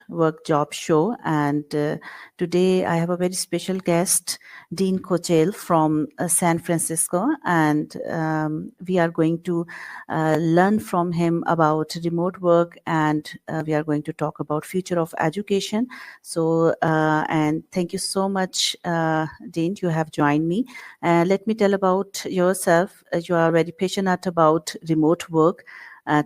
Work Job Show. And today I have a very special guest, Dean Kochel from San Francisco. And we are going to learn from him about remote work, and we are going to talk about future of education. So, and thank you so much, Dean, you have joined me. Let me tell about yourself. You are very passionate about remote work,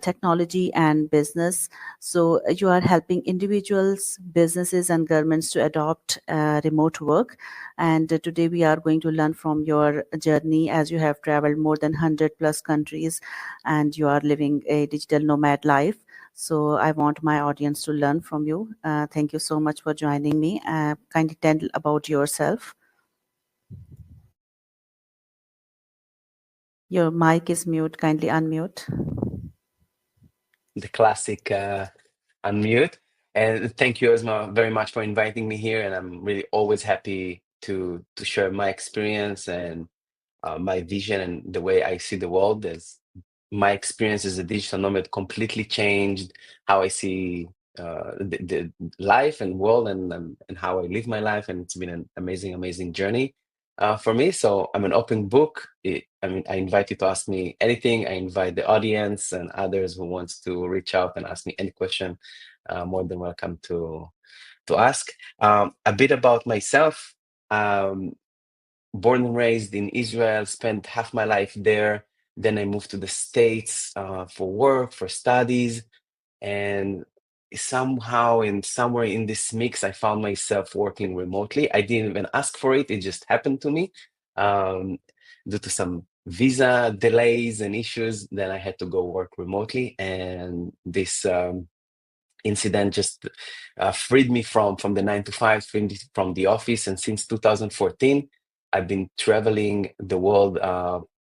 technology, and business. So you are helping individuals, businesses, and governments to adopt remote work. And today we are going to learn from your journey, as you have traveled more than 100 plus countries and you are living a digital nomad life. So I want my audience to learn from you. Thank you so much for joining me. Kindly tell about yourself. Your mic is mute. Kindly unmute. The classic unmute. And thank you, Esma, very much for inviting me here. And I'm really always happy to share my experience and my vision and the way I see the world. As my experience as a digital nomad completely changed how I see the life and world and how I live my life. And it's been an amazing journey for me. So I'm an open book. I mean, I invite you to ask me anything. I invite the audience and others who wants to reach out and ask me any question. More than welcome to ask. A bit about myself. Um, Born and raised in Israel, spent half my life there. Then I moved to the States for work, for studies, and somehow and somewhere in this mix, I found myself working remotely. I didn't even ask for it; it just happened to me um, due to some visa delays and issues. Then I had to go work remotely, and this incident just freed me from the 9 to 5, freed me from the office. And since 2014, I've been traveling the world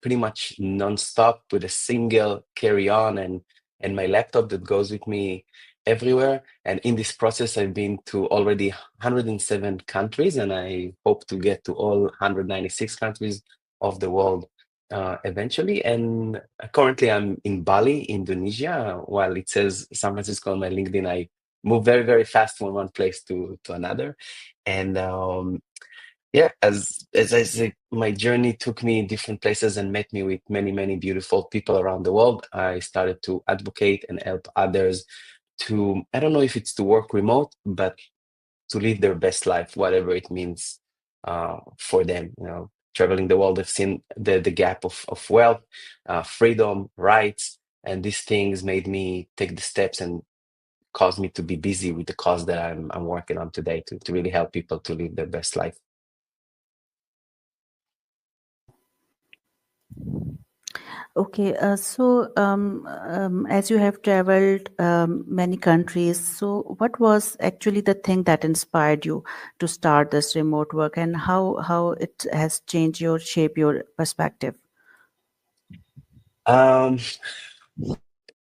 pretty much nonstop with a single carry-on and my laptop that goes with me everywhere. And in this process, I've been to already 107 countries, and I hope to get to all 196 countries of the world eventually. And currently, I'm in Bali, Indonesia. While it says San Francisco on my LinkedIn, I move very fast from one place to another. And yeah, as I say, my journey took me in different places and met me with many beautiful people around the world. I started to advocate and help others to, I don't know if it's to work remote, but to live their best life, whatever it means for them. You know, traveling the world, I've seen the gap of wealth, freedom, rights, and these things made me take the steps and caused me to be busy with the cause that I'm working on today to really help people to live their best life. Okay, as you have traveled many countries, so what was actually the thing that inspired you to start this remote work, and how it has changed your shape your perspective? Um,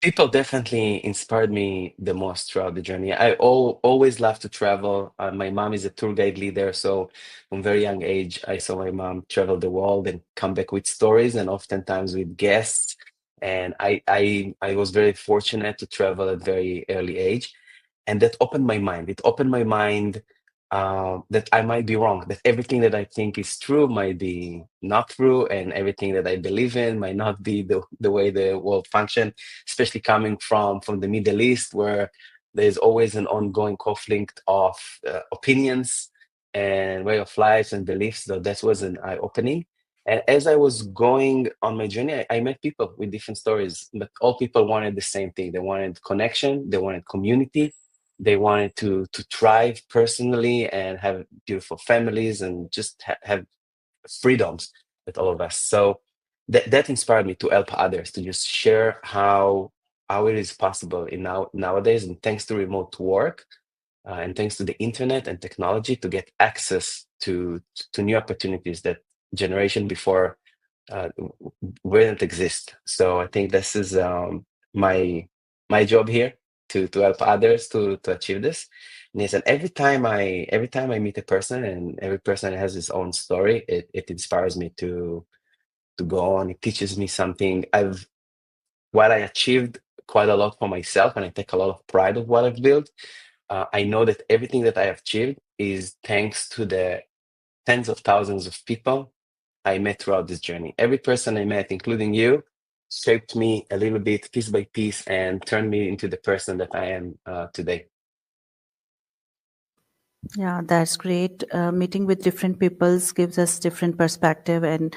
People definitely inspired me the most throughout the journey. I always love to travel. My mom is a tour guide leader, so from very young age, I saw my mom travel the world and come back with stories, and oftentimes with guests. And I was very fortunate to travel at very early age, and that opened my mind. It opened my mind that I might be wrong, that everything that I think is true might be not true, and everything that I believe in might not be the way the world function, especially coming from the Middle East, where there's always an ongoing conflict of opinions and way of life and beliefs. So that was an eye-opening. And as I was going on my journey, I met people with different stories, but all people wanted the same thing. They wanted connection, they wanted community, they wanted to thrive personally and have beautiful families and just have freedoms with all of us. So that inspired me to help others, to just share how it is possible in nowadays, and thanks to remote work and thanks to the internet and technology, to get access to new opportunities that generation before wouldn't exist. So I think this is my job here to help others to achieve this. And yes, and every time I meet a person, and every person has his own story, it inspires me to go on. It teaches me something. While I achieved quite a lot for myself, and I take a lot of pride of what I've built, I know that everything that I have achieved is thanks to the tens of thousands of people I met throughout this journey. Every person I met, including you, shaped me a little bit, piece by piece, and turned me into the person that I am today. Yeah, that's great. Meeting with different peoples gives us different perspective, and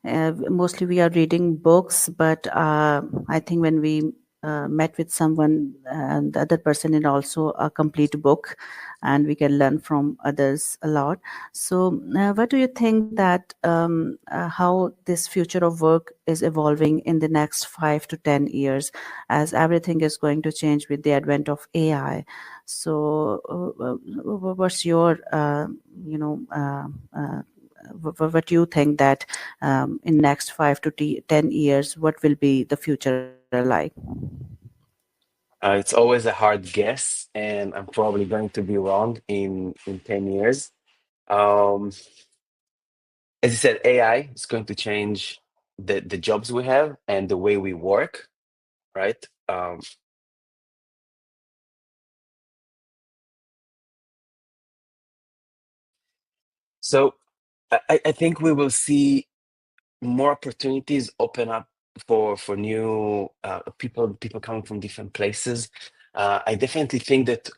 mostly we are reading books. But I think when we met with someone, the other person is also a complete book, and we can learn from others a lot. So, what do you think that how this future of work is evolving in the next 5 to 10 years, as everything is going to change with the advent of AI? So, what's your, what you think that in next 5 to 10 years, what will be the future like? It's always a hard guess, and I'm probably going to be wrong in 10 years. Um, as you said, AI is going to change the jobs we have and the way we work, right? So I think we will see more opportunities open up for new people coming from different places. I definitely think that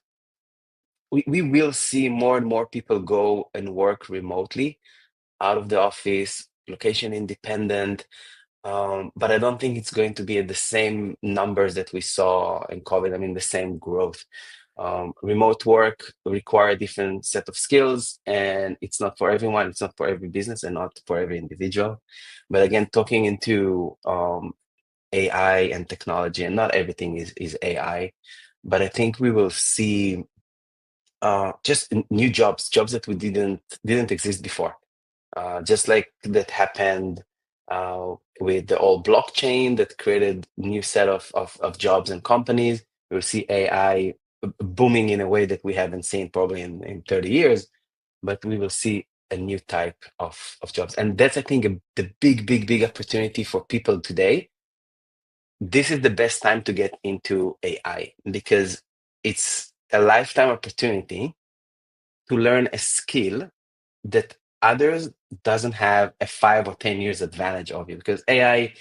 we will see more and more people go and work remotely out of the office, location independent. But I don't think it's going to be at the same numbers that we saw in COVID. I mean, the same growth. Remote work require a different set of skills, and it's not for everyone. It's not for every business, and not for every individual. But again, talking into AI and technology, and not everything is AI, but I think we will see just new jobs that we didn't exist before, just like that happened with the old blockchain that created new set of jobs and companies. We'll see AI booming in a way that we haven't seen probably in 30 years, but we will see a new type of jobs. And that's, I think, the big opportunity for people today. This is the best time to get into AI because it's a lifetime opportunity to learn a skill that others doesn't have a 5 or 10 years advantage of you, because AI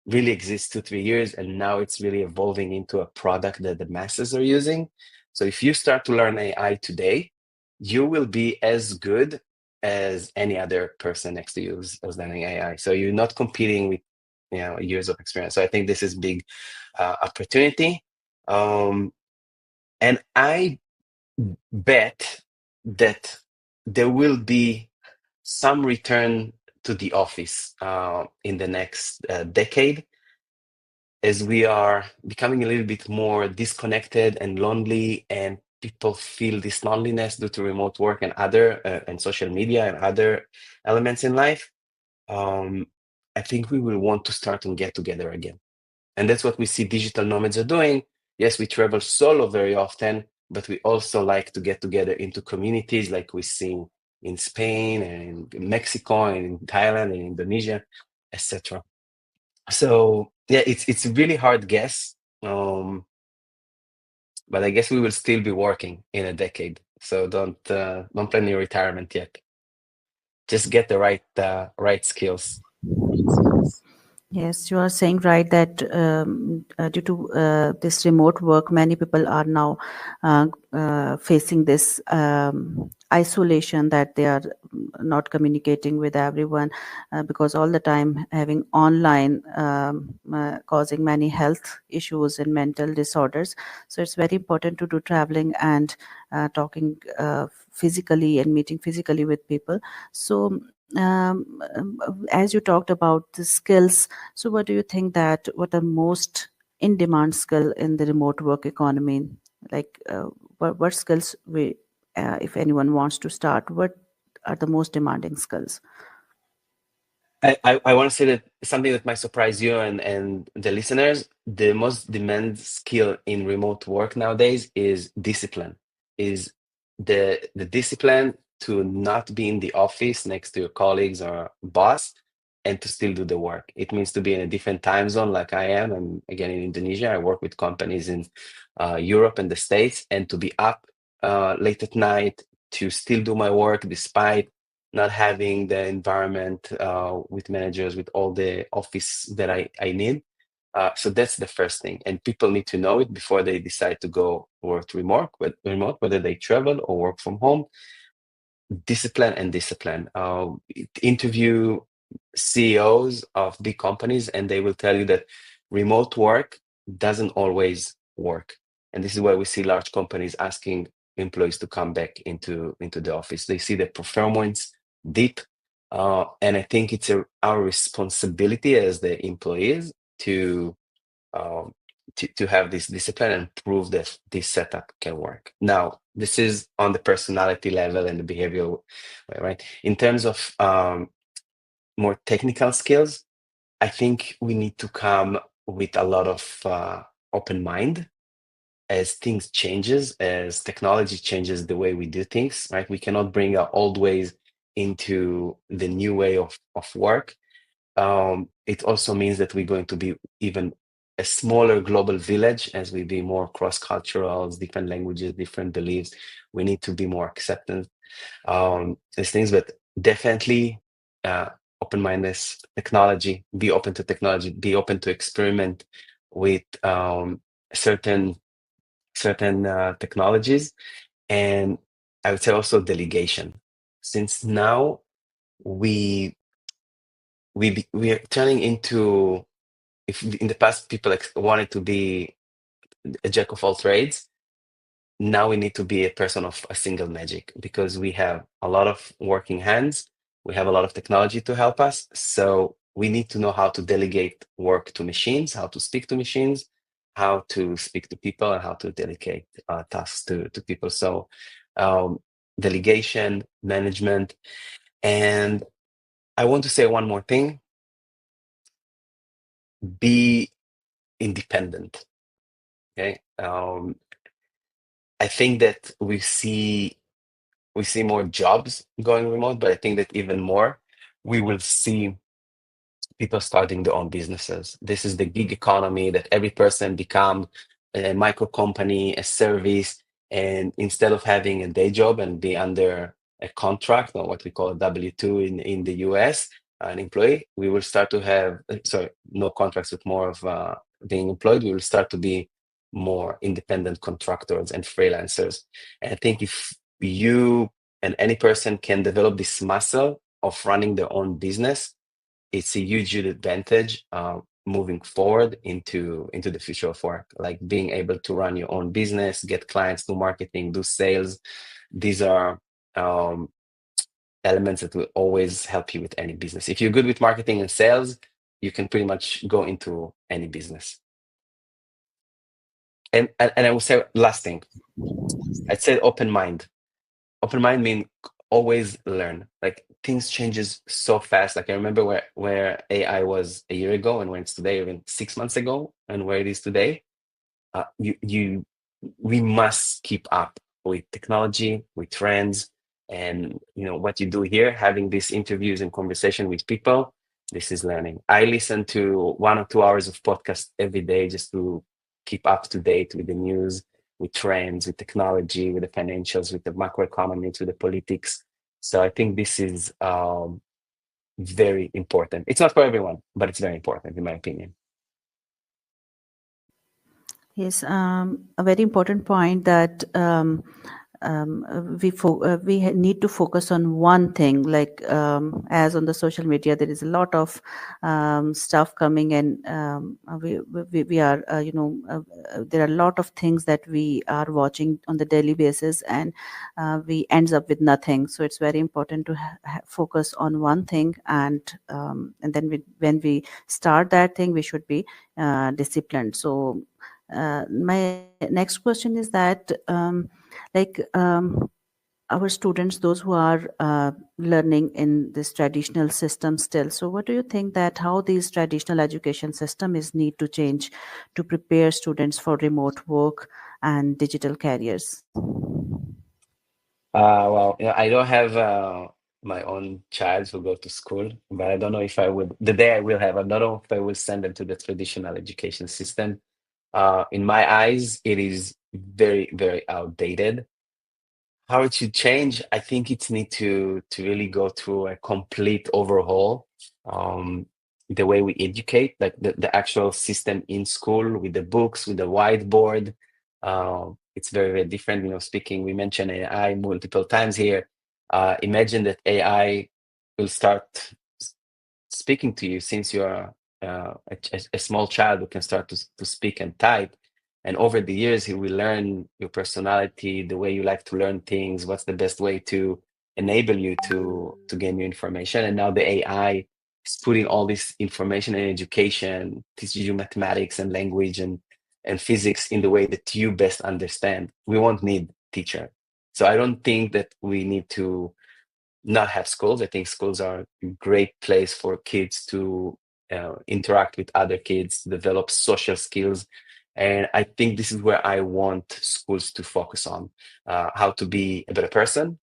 really exists 2 3 years and now it's really evolving into a product that the masses are using. So if you start to learn AI today, you will be as good as any other person next to you who's learning AI. So you're not competing with years of experience. So I think this is big opportunity. um, and I bet that there will be some return to the office in the next decade, as we are becoming a little bit more disconnected and lonely, and people feel this loneliness due to remote work and other and social media and other elements in life. um, I think we will want to start and get together again. And that's what we see digital nomads are doing. Yes, we travel solo very often, but we also like to get together into communities like we see in Spain and in Mexico and in Thailand and Indonesia, etc. So yeah, it's a really hard guess. But I guess we will still be working in a decade. So don't plan your retirement yet. Just get the right skills. Yes, you are saying right that due to this remote work, many people are now facing this isolation, that they are not communicating with everyone because all the time having online causing many health issues and mental disorders. So it's very important to do traveling and talking physically and meeting physically with people. So as you talked about the skills, so what do you think that what are most in demand skill in the remote work economy? Like what skills we, if anyone wants to start, what are the most demanding skills? I want to say that something that might surprise you and the listeners. The most demand skill in remote work nowadays is discipline. Is the discipline to not be in the office next to your colleagues or boss and to still do the work. It means to be in a different time zone like I am. I'm again in Indonesia. I work with companies in Europe and the States, and to be up late at night to still do my work despite not having the environment with managers, with all the office that I need. So that's the first thing. And people need to know it before they decide to go work remote, whether they travel or work from home. Discipline and discipline. Interview CEOs of big companies, and they will tell you that remote work doesn't always work. And this is why we see large companies asking employees to come back into the office. They see the performance dip. And I think it's our responsibility as the employees to um, to have this discipline and prove that this setup can work. Now, this is on the personality level and the behavioral way, right? In terms of more technical skills, I think we need to come with a lot of open mind as things changes, as technology changes the way we do things, right? We cannot bring our old ways into the new way of work. It also means that we're going to be even a smaller global village as we be more cross-cultural, different languages, different beliefs. We need to be more acceptant. These things, but definitely uh, open-mindedness, technology, be open to technology, be open to experiment with certain technologies. And I would say also delegation. Since now we we are turning into, if in the past people wanted to be a jack of all trades, now we need to be a person of a single magic because we have a lot of working hands, we have a lot of technology to help us, so we need to know how to delegate work to machines, how to speak to machines, how to speak to people, and how to delegate tasks to people. So um, delegation, management. And I want to say one more thing: be independent. Okay. I think that we see more jobs going remote, but I think that even more we will see people starting their own businesses. This is the gig economy that every person become a micro company, a service, and instead of having a day job and be under a contract or what we call a W-2 in the US, an employee, we will start to have sorry, no contracts, with more of being employed. We will start to be more independent contractors and freelancers. And I think if you and any person can develop this muscle of running their own business, it's a huge advantage moving forward into the future of work. Like being able to run your own business, get clients, do marketing, do sales. These are um, elements that will always help you with any business. If you're good with marketing and sales, you can pretty much go into any business. And I will say last thing, I'd say open mind. Open mind mean always learn. Like things changes so fast. Like I remember where AI was a year ago and where it's today, even 6 months ago, and where it is today. We must keep up with technology, with trends, and what you do here, having these interviews and conversation with people. This is learning. I listen to 1 or 2 hours of podcast every day just to keep up to date with the news, with trends, with technology, with the financials, with the macroeconomics, with the politics. So I think this is very important. It's not for everyone, but it's very important in my opinion. Yes, a very important point that need to focus on one thing. Like as on the social media, there is a lot of stuff coming, and we are there are a lot of things that we are watching on the daily basis, and we ends up with nothing. So it's very important to focus on one thing, and then when we start that thing, we should be disciplined. So my next question is that like our students, those who are learning in this traditional system still, so what do you think that how these traditional education system is need to change to prepare students for remote work and digital careers? Well, I don't have my own child who go to school, but I don't know if I would. The day I will have, I don't know if I will send them to the traditional education system. In my eyes, it is very, very outdated. How it should change, I think it's need to really go through a complete overhaul. Um, the way we educate, like the actual system in school with the books, with the whiteboard. It's very, very different. Speaking, we mentioned AI multiple times here. Imagine that AI will start speaking to you since you are a small child who can start to speak and type. And over the years, he will learn your personality, the way you like to learn things, what's the best way to enable you to gain new information. And now the AI is putting all this information in education, teaches you mathematics and language and physics in the way that you best understand. We won't need teacher. So I don't think that we need to not have schools. I think schools are a great place for kids to interact with other kids, develop social skills. And I think this is where I want schools to focus on how to be a better person,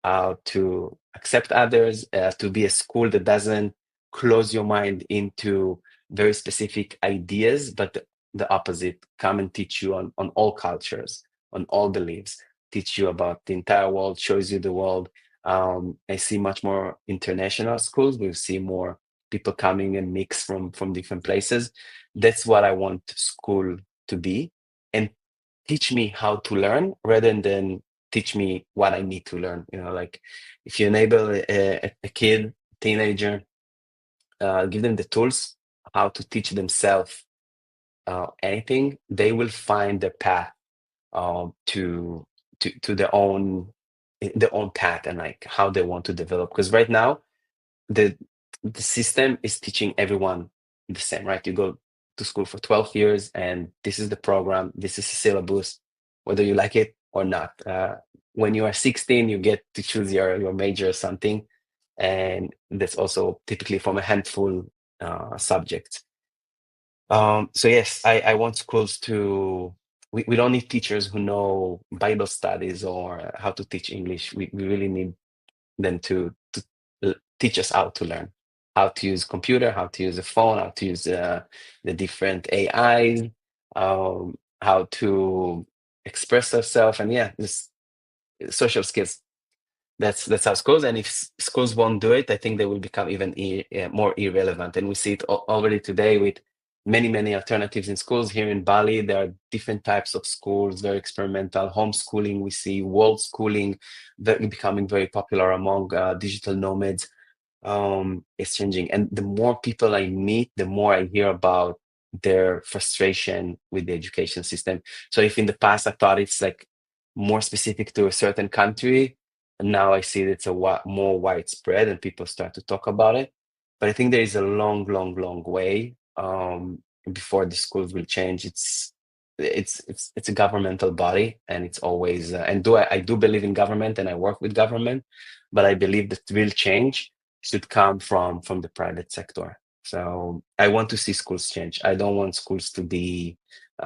how to accept others, to be a school that doesn't close your mind into very specific ideas, but the opposite, come and teach you on all cultures, on all beliefs, teach you about the entire world, shows you the world. I see much more international schools. We see more people coming and mix from different places. That's what I want school to be, and teach me how to learn rather than teach me what I need to learn. Like if you enable a kid, teenager, give them the tools how to teach themselves anything, they will find their path to to their own path and like how they want to develop. Because right now the the system is teaching everyone the same, right? You go to school for 12 years and this is the program, this is the syllabus, whether you like it or not. When you are 16, you get to choose your major or something. And that's also typically from a handful subjects. So yes, I want schools to, we don't need teachers who know Bible studies or how to teach English. We really need them to teach us how to learn, how to use computer, how to use a phone, how to use the different AIs, how to express ourselves, and yeah, just social skills. That's how schools. And if schools won't do it, I think they will become even more irrelevant. And we see it already today with many alternatives in schools. Here in Bali, there are different types of schools, very experimental. Homeschooling, we see world schooling becoming very popular among digital nomads. It's changing. And the more people I meet, the more I hear about their frustration with the education system. So if in the past I thought it's like more specific to a certain country, and now I see that it's more widespread and people start to talk about it. But I think there is a long way before the schools will change. It's a governmental body, and it's always and I do believe in government and I work with government, but I believe that real change should come from the private sector. So I want to see schools change. I don't want schools to be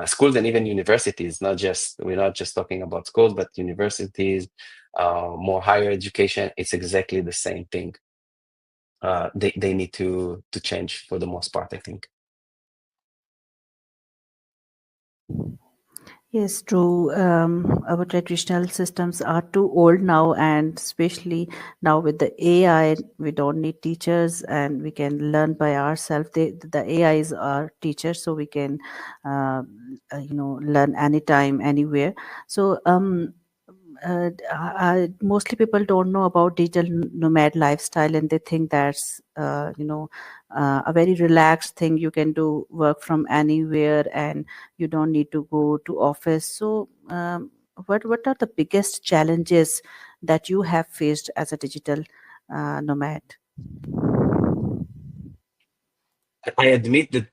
schools and even universities. Not just We're not just talking about schools, but universities, more higher education. It's exactly the same thing. They need to change for the most part, I think. Yes, true. Our traditional systems are too old now, and especially now with the AI, we don't need teachers, and we can learn by ourselves. The AI is our teacher, so we can, learn anytime, anywhere. So, mostly people don't know about digital nomad lifestyle, and they think that's a very relaxed thing. You can do work from anywhere, and you don't need to go to office. So what are the biggest challenges that you have faced as a digital nomad? I admit that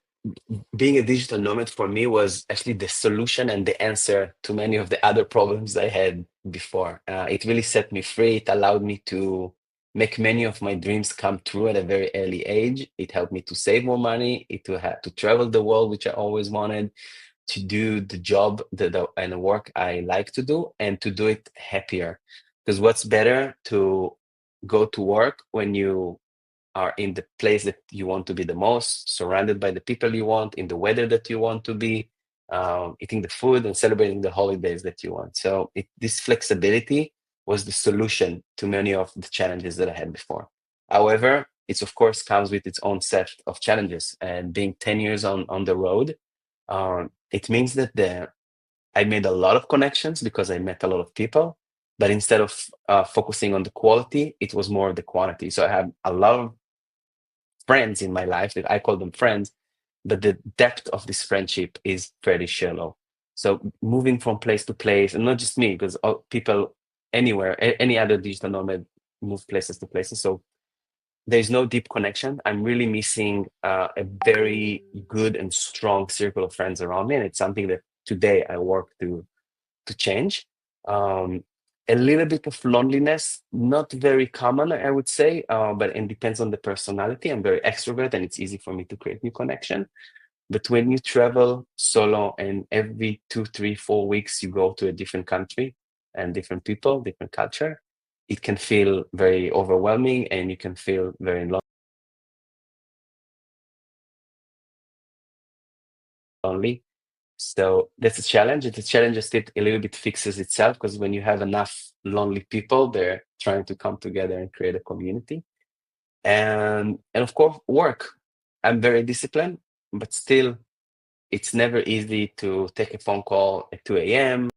being a digital nomad for me was actually the solution and the answer to many of the other problems I had before. It really set me free. It allowed me to make many of my dreams come true at a very early age. It helped me to save more money, to have to travel the world, which I always wanted, to do the job and the work I like to do, and to do it happier. Because what's better to go to work when you are in the place that you want to be the most, surrounded by the people you want, in the weather that you want to be, eating the food and celebrating the holidays that you want. So this flexibility was the solution to many of the challenges that I had before. However, it's of course comes with its own set of challenges. And being 10 years on the road, it means that I made a lot of connections because I met a lot of people. But instead of focusing on the quality, it was more of the quantity. So I have a lot of friends in my life that I call them friends, but the depth of this friendship is pretty shallow. So moving from place to place, and not just me, because people anywhere, any other digital nomad move places to places. So there's no deep connection. I'm really missing a very good and strong circle of friends around me, and it's something that today I work to change. Um, a little bit of loneliness, not very common, I would say, but it depends on the personality. I'm very extrovert, and it's easy for me to create new connection. But when you travel solo and every 2, 3, 4 weeks you go to a different country and different people, different culture, it can feel very overwhelming, and you can feel very lonely. So that's a challenge. It's a challenge that a little bit fixes itself, because when you have enough lonely people, they're trying to come together and create a community. And of course, work. I'm very disciplined, but still, it's never easy to take a phone call at 2 a.m.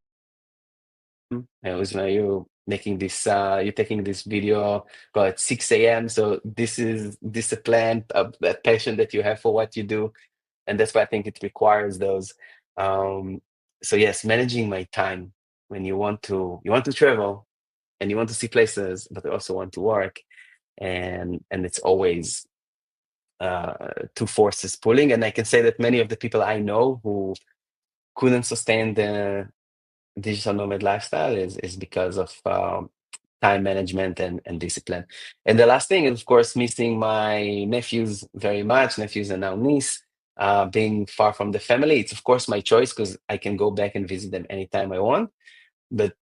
It was you making this, you're taking this video call at 6 a.m. So this is discipline, that passion that you have for what you do, and that's why I think it requires those. So yes, managing my time when you want to travel and you want to see places, but you also want to work, and it's always two forces pulling. And I can say that many of the people I know who couldn't sustain the digital nomad lifestyle is because of time management and discipline. And the last thing is, of course, missing my nephews very much, nephews and now niece, being far from the family. It's, of course, my choice because I can go back and visit them anytime I want. But,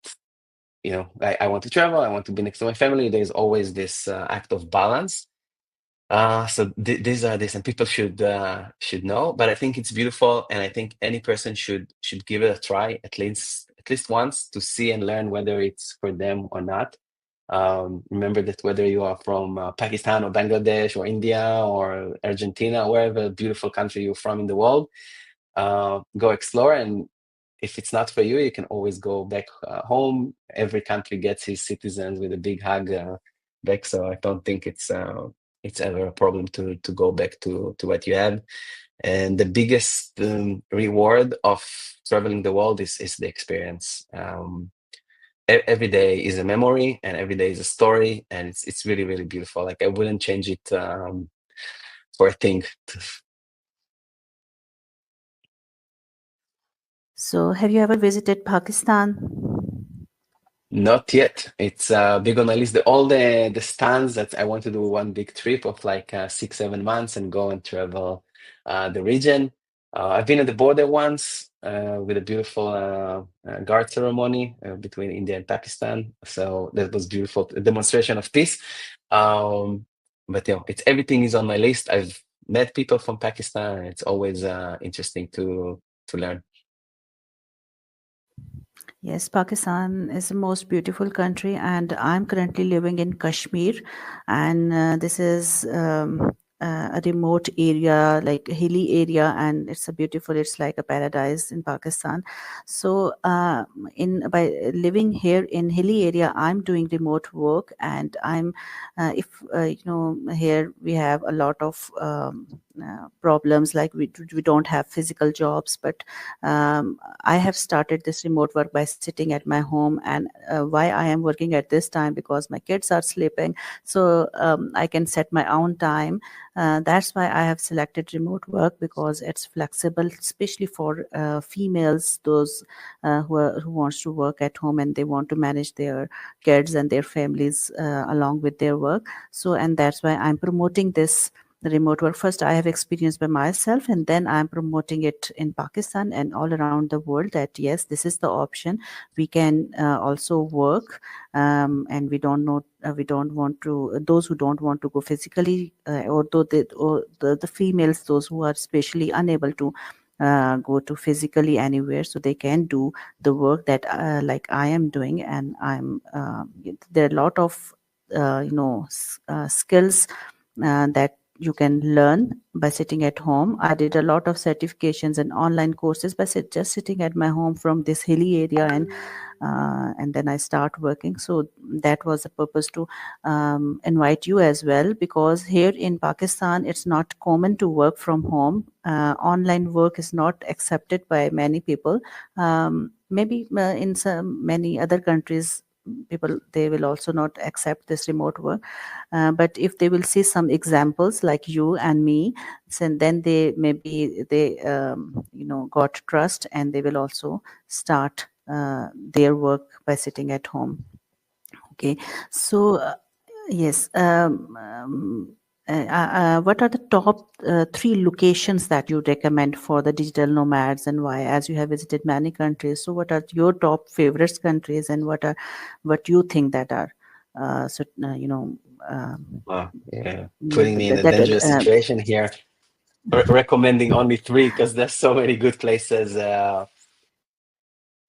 I want to travel, I want to be next to my family. There's always this act of balance. So these are this, and people should know. But I think it's beautiful, and I think any person should give it a try at least once to see and learn whether it's for them or not. Remember that whether you are from Pakistan or Bangladesh or India or Argentina, wherever beautiful country you're from in the world, go explore. And if it's not for you, you can always go back home. Every country gets his citizens with a big hug back. So I don't think it's ever a problem to go back to what you have. And the biggest reward of traveling the world is the experience. Every day is a memory, and every day is a story, and it's really, really beautiful. Like I wouldn't change it for a thing. So, have you ever visited Pakistan? Not yet. It's big on my list. All the stands that I want to do one big trip of like 6, 7 months and go and travel the region. I've been at the border once with a beautiful guard ceremony between India and Pakistan. So that was beautiful, a demonstration of peace. But it's everything is on my list. I've met people from Pakistan, and it's always interesting to learn. Yes, Pakistan is the most beautiful country, and I'm currently living in Kashmir, and this is a remote area, like a hilly area, and it's like a paradise in Pakistan. So, in by living here in hilly area, I'm doing remote work, and I'm if here we have a lot of problems, like we don't have physical jobs, but I have started this remote work by sitting at my home. And why I am working at this time, because my kids are sleeping, so I can set my own time. That's why I have selected remote work, because it's flexible, especially for females, those who wants to work at home and they want to manage their kids and their families along with their work. So, and that's why I'm promoting this the remote work. First, I have experienced by myself, and then I'm promoting it in Pakistan and all around the world that yes, this is the option. We can also work, and we don't want to. Those who don't want to go physically, or the females, those who are especially unable to go to physically anywhere, so they can do the work that like I am doing, and there are a lot of skills that you can learn by sitting at home. I did a lot of certifications and online courses by just sitting at my home from this hilly area, and then I start working. So that was the purpose to invite you as well, because here in Pakistan it's not common to work from home. Online work is not accepted by many people. Maybe in some many other countries, people, they will also not accept this remote work, but if they will see some examples like you and me, then they maybe they got trust, and they will also start their work by sitting at home. Okay, so yes. What are the top three locations that you recommend for the digital nomads, and why? As you have visited many countries, so what are your top favorites countries, and what you think that are so Wow, yeah, putting me in a that dangerous situation here. Recommending only three because there's so many good places.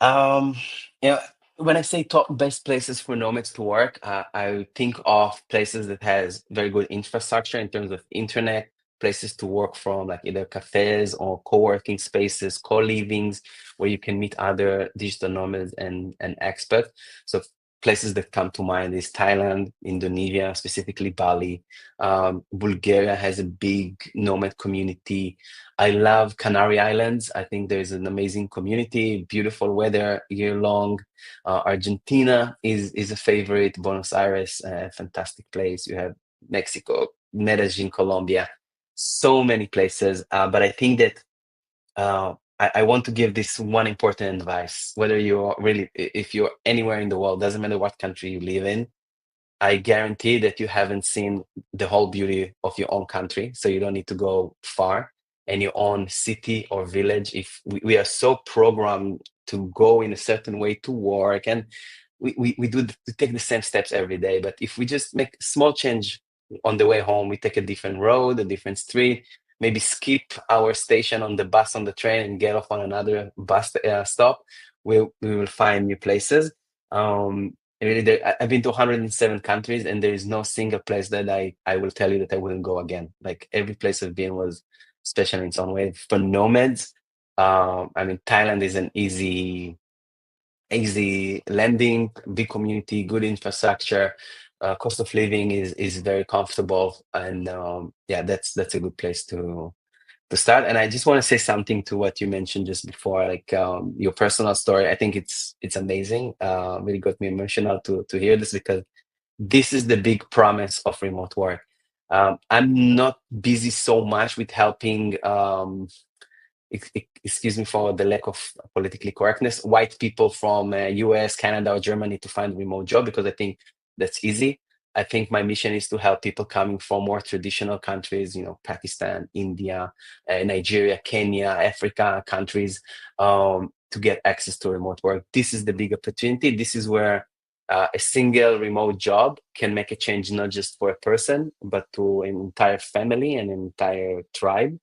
Um, you know, when I say top best places for nomads to work, I think of places that has very good infrastructure in terms of internet, places to work from, like either cafes or co-working spaces, co-livings, where you can meet other digital nomads and experts. So places that come to mind is Thailand, Indonesia, specifically Bali. Bulgaria has a big nomad community. I love Canary Islands. I think there's an amazing community, beautiful weather year long. Argentina is a favorite. Buenos Aires, a fantastic place. You have Mexico, Medellin, Colombia, so many places. But I think that I want to give this one important advice. Whether you're really, if you're anywhere in the world, doesn't matter what country you live in, I guarantee that you haven't seen the whole beauty of your own country, so you don't need to go far. And your own city or village, if we are so programmed to go in a certain way to work, and we take the same steps every day. But if we just make small change on the way home, we take a different road, a different street, maybe skip our station on the bus, on the train, and get off on another bus stop, we will find new places. Really, I've been to 107 countries, and there is no single place that I will tell you that I wouldn't go again. Like every place I've been was special in its own way. For nomads, I mean, Thailand is an easy landing, big community, good infrastructure. Cost of living is very comfortable, and yeah, that's a good place to start. And I just want to say something to what you mentioned just before, like your personal story. I think it's amazing. Really got me emotional to hear this, because this is the big promise of remote work. I'm not busy so much with helping excuse me for the lack of politically correctness, white people from US, Canada, or Germany to find a remote job, because I think that's easy. I think my mission is to help people coming from more traditional countries, Pakistan, India, Nigeria, Kenya, Africa countries, to get access to remote work. This is the big opportunity. This is where a single remote job can make a change, not just for a person, but to an entire family and an entire tribe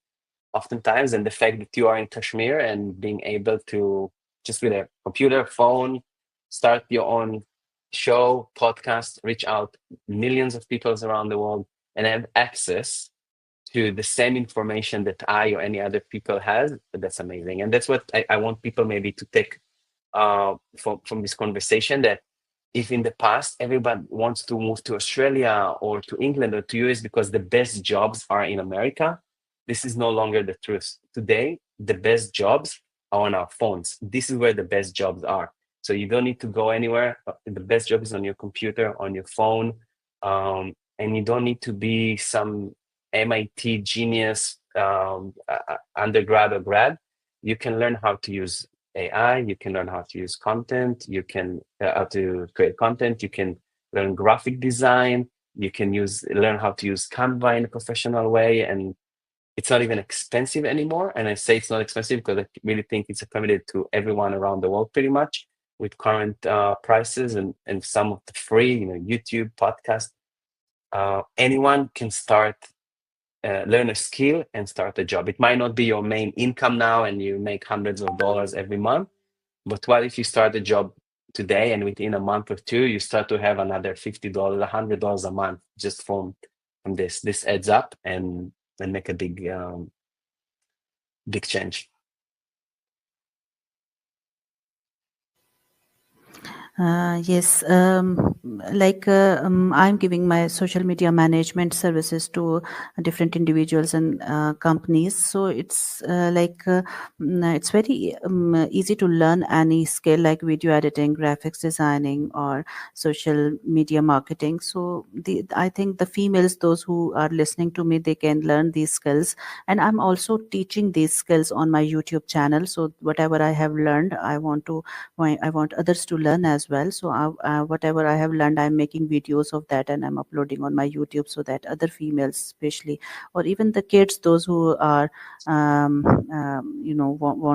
oftentimes. And the fact that you are in Kashmir and being able to just with a computer, phone, start your own show, podcast, reach out millions of people around the world, and have access to the same information that I or any other people has, that's amazing. And that's what I want people maybe to take from this conversation, that if in the past everybody wants to move to Australia or to England or to US because the best jobs are in America, this is no longer the truth. Today, the best jobs are on our phones. This is where the best jobs are. So you don't need to go anywhere. The best job is on your computer, on your phone, and you don't need to be some MIT genius undergrad or grad. You can learn how to use AI, you can learn how to use content, you can how to create content, you can learn graphic design, You can learn how to use Canva in a professional way, and it's not even expensive anymore. And I say it's not expensive because I really think it's accommodated to everyone around the world pretty much with current prices and some of the free, YouTube, podcast. Anyone can start, learn a skill and start a job. It might not be your main income now and you make hundreds of dollars every month, but what if you start a job today and within a month or two, you start to have another $50, $100 a month just from this. This adds up and make a big change. Yes, I'm giving my social media management services to different individuals and companies. So it's very easy to learn any skill like video editing, graphics designing, or social media marketing. So I think the females, those who are listening to me, they can learn these skills. And I'm also teaching these skills on my YouTube channel. So whatever I have learned, I want others to learn as well. So whatever I have learned, I'm making videos of that and I'm uploading on my YouTube so that other females, especially, or even the kids, those who are, want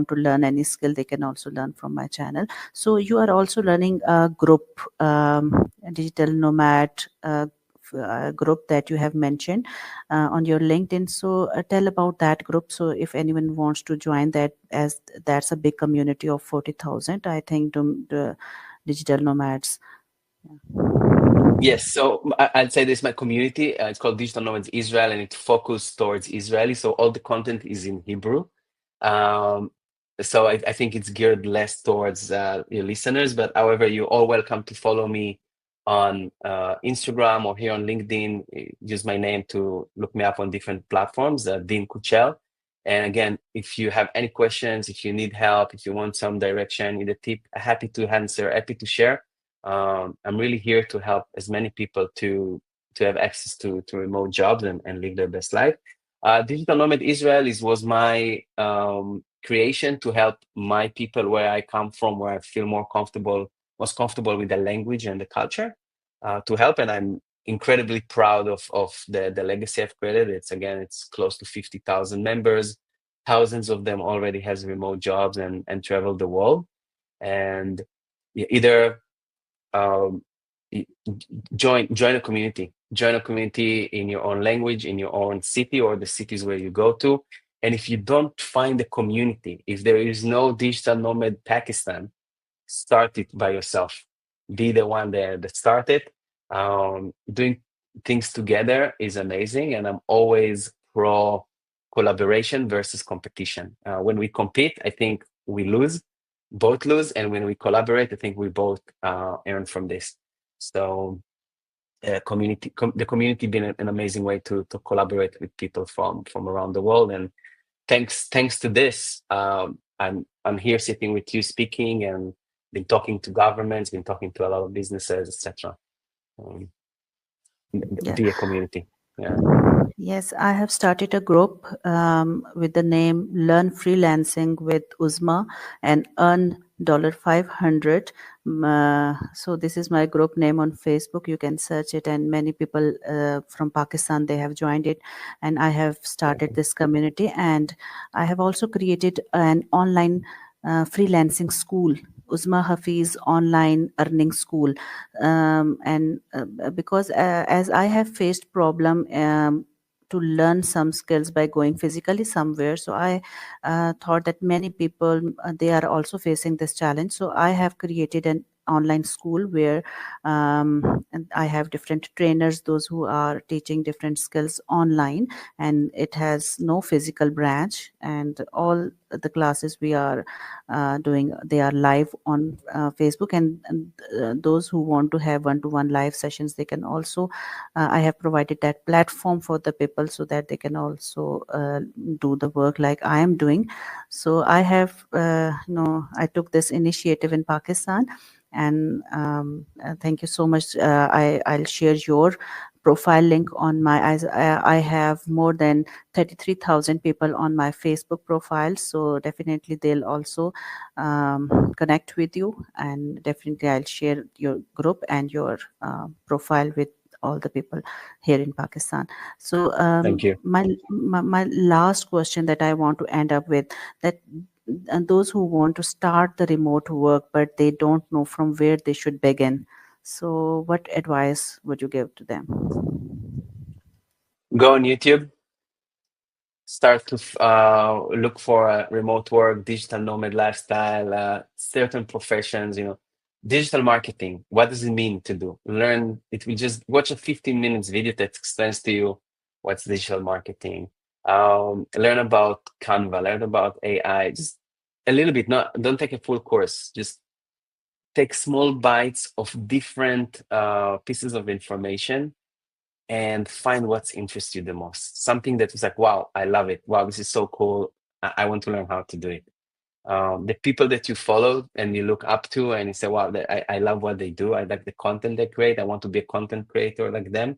to learn any skill, they can also learn from my channel. So you are also running a group, digital nomad. Group that you have mentioned on your LinkedIn. So tell about that group. So if anyone wants to join that, as that's a big community of 40,000, I think, the digital nomads. Yes, so I'd say this is my community. It's called Digital Nomads Israel, and it focuses towards Israeli. So all the content is in Hebrew. Um, so I think it's geared less towards your listeners. But however, you're all welcome to follow me on Instagram or here on LinkedIn. Use my name to look me up on different platforms, Dean Kuchel. And again, if you have any questions, if you need help, if you want some direction, need a tip, happy to answer, happy to share. I'm really here to help as many people to have access to remote jobs and live their best life. Digital Nomad Israel was my creation to help my people where I come from, where I feel most comfortable with the language and the culture, to help. And I'm incredibly proud of the legacy I've created. It's close to 50,000 members. Thousands of them already has remote jobs and travel the world. And either um, join a community. Join a community in your own language, in your own city or the cities where you go to. And if you don't find a community, if there is no digital nomad Pakistan, start it by yourself. Be the one that started. Doing things together is amazing, and I'm always pro collaboration versus competition. When we compete, I think we both lose, and when we collaborate, I think we both earn from this. So, the community been an amazing way to collaborate with people from around the world, and thanks to this, I'm here sitting with you speaking and been talking to governments, been talking to a lot of businesses, etc. Um, Yeah. be a community. Yeah. Yes, I have started a group with the name Learn Freelancing with Uzma and Earn $500. So this is my group name on Facebook. You can search it, and many people from Pakistan, they have joined it, and I have started this community. And I have also created an online freelancing school, Uzma Hafiz Online Earning School. And because as I have faced problem to learn some skills by going physically somewhere, so I thought that many people, they are also facing this challenge. So I have created an online school where and I have different trainers, those who are teaching different skills online, and it has no physical branch, and all the classes we are doing, they are live on Facebook. And those who want to have one-to-one live sessions, they can also, I have provided that platform for the people so that they can also do the work like I am doing. So I have I took this initiative in Pakistan. And thank you so much. I'll share your profile link on my, as I have more than 33,000 people on my Facebook profile, so definitely they'll also connect with you, and definitely I'll share your group and your profile with all the people here in Pakistan. So Thank you. my last question that I want to end up with, that and those who want to start the remote work but they don't know from where they should begin. So what advice would you give to them? Go on YouTube, start to look for remote work, digital nomad lifestyle, certain professions, digital marketing. What does it mean to do? Learn it. We just watch a 15 minutes video that explains to you what's digital marketing. Learn about Canva, learn about AI, just a little bit. Not, don't take a full course. Just take small bites of different pieces of information and find what interests you the most. Something that is like, wow, I love it. Wow, this is so cool. I want to learn how to do it. The people that you follow and you look up to and you say, wow, I love what they do. I like the content they create. I want to be a content creator like them.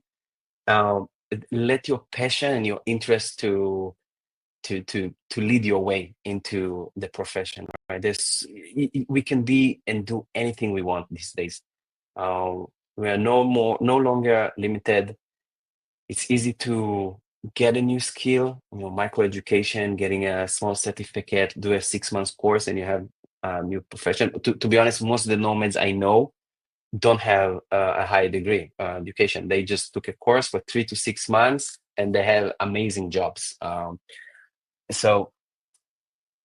Let your passion and your interest to lead your way into the profession, right? We can be and do anything we want these days. We are no longer limited. It's easy to get a new skill, microeducation, getting a small certificate, do a 6 months course, and you have a new profession. To be honest, most of the nomads I know don't have a high degree education. They just took a course for 3 to 6 months and they have amazing jobs. So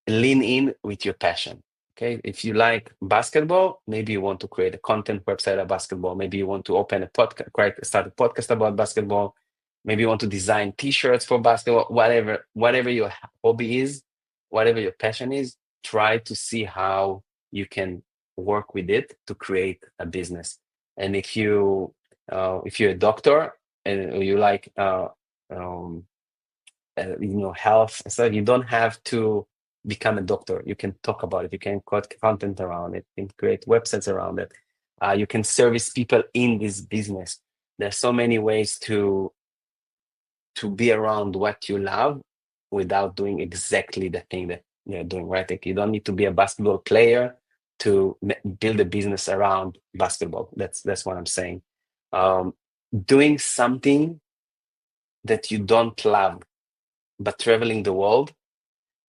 lean in with your passion. Okay, if you like basketball, maybe you want to create a content website about basketball. Maybe you want to open a podcast, start a podcast about basketball. Maybe you want to design T-shirts for basketball. Whatever your hobby is, whatever your passion is, try to see how you can work with it to create a business. And if you're a doctor and you like um, health and stuff, you don't have to become a doctor. You can talk about it. You can create content around it. You can create websites around it. You can service people in this business. There's so many ways to be around what you love without doing exactly the thing that you're doing, right? Like you don't need to be a basketball player to build a business around basketball. That's what I'm saying. Doing something that you don't love, but traveling the world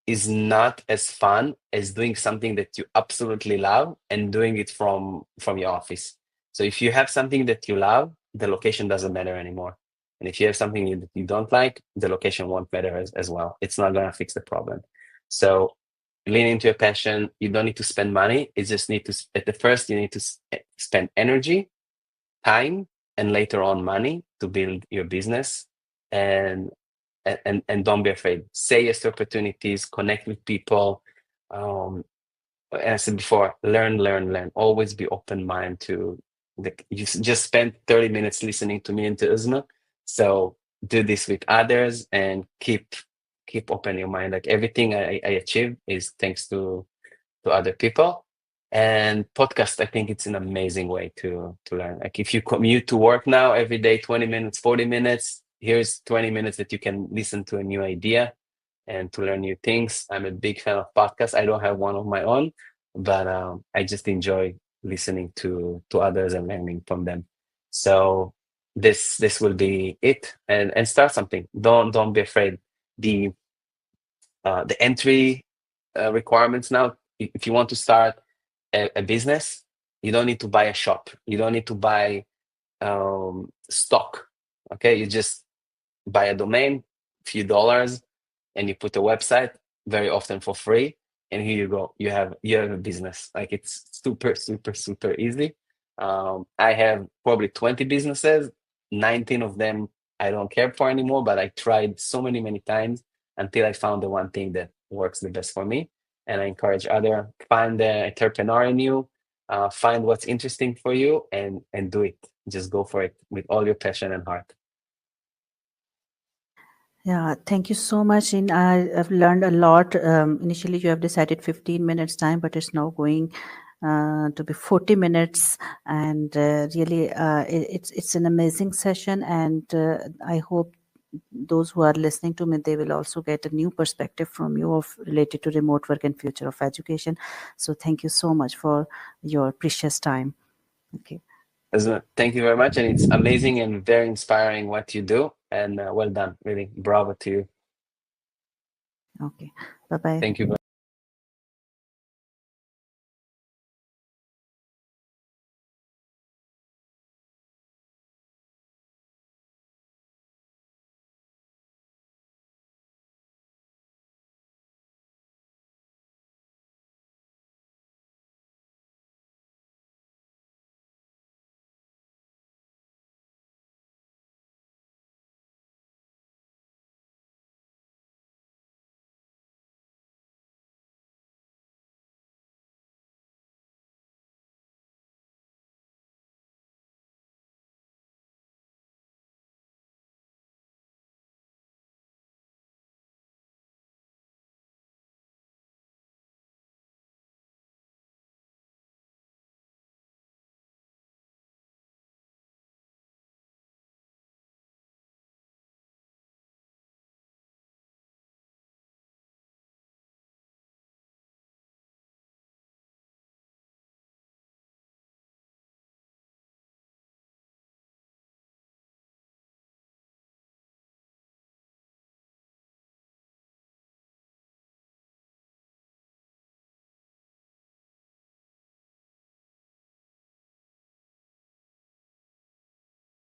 is not as fun as doing something that you absolutely love and doing it from your office. So if you have something that you love, the location doesn't matter anymore. And if you have something that you don't like, the location won't matter as well. It's not going to fix the problem. So lean into your passion. You don't need to spend money. You just need to, at the first, you need to spend energy, time, and later on money to build your business. And don't be afraid. Say yes to opportunities, connect with people. As I said before, learn. Always be open mind to you just spent 30 minutes listening to me and to Uzma. So do this with others and keep open your mind. Like everything I achieve is thanks to other people. And podcast, I think it's an amazing way to learn. Like if you commute to work now every day, 20 minutes, 40 minutes, here's 20 minutes that you can listen to a new idea and to learn new things. I'm a big fan of podcasts. I don't have one of my own, but I just enjoy listening to others and learning from them. So this will be it, and start something. Don't be afraid. The entry requirements now, if you want to start a business, you don't need to buy a shop. You don't need to buy stock. Okay, you just buy a domain, few dollars, and you put a website, very often for free, and here you go. You have a business. Like it's super easy. I have probably 20 businesses. 19 of them I don't care for anymore, but I tried so many times until I found the one thing that works the best for me. And I encourage other, find the entrepreneur in you, find what's interesting for you, and do it. Just go for it with all your passion and heart. Yeah, thank you so much. I've learned a lot. Initially, you have decided 15 minutes time, but it's now going to be 40 minutes. And really, it's an amazing session. And I hope those who are listening to me, they will also get a new perspective from you of related to remote work and future of education. So thank you so much for your precious time. Okay. Thank you very much, and it's amazing and very inspiring what you do. And well done, really, bravo to you. Okay. Bye bye. Thank you.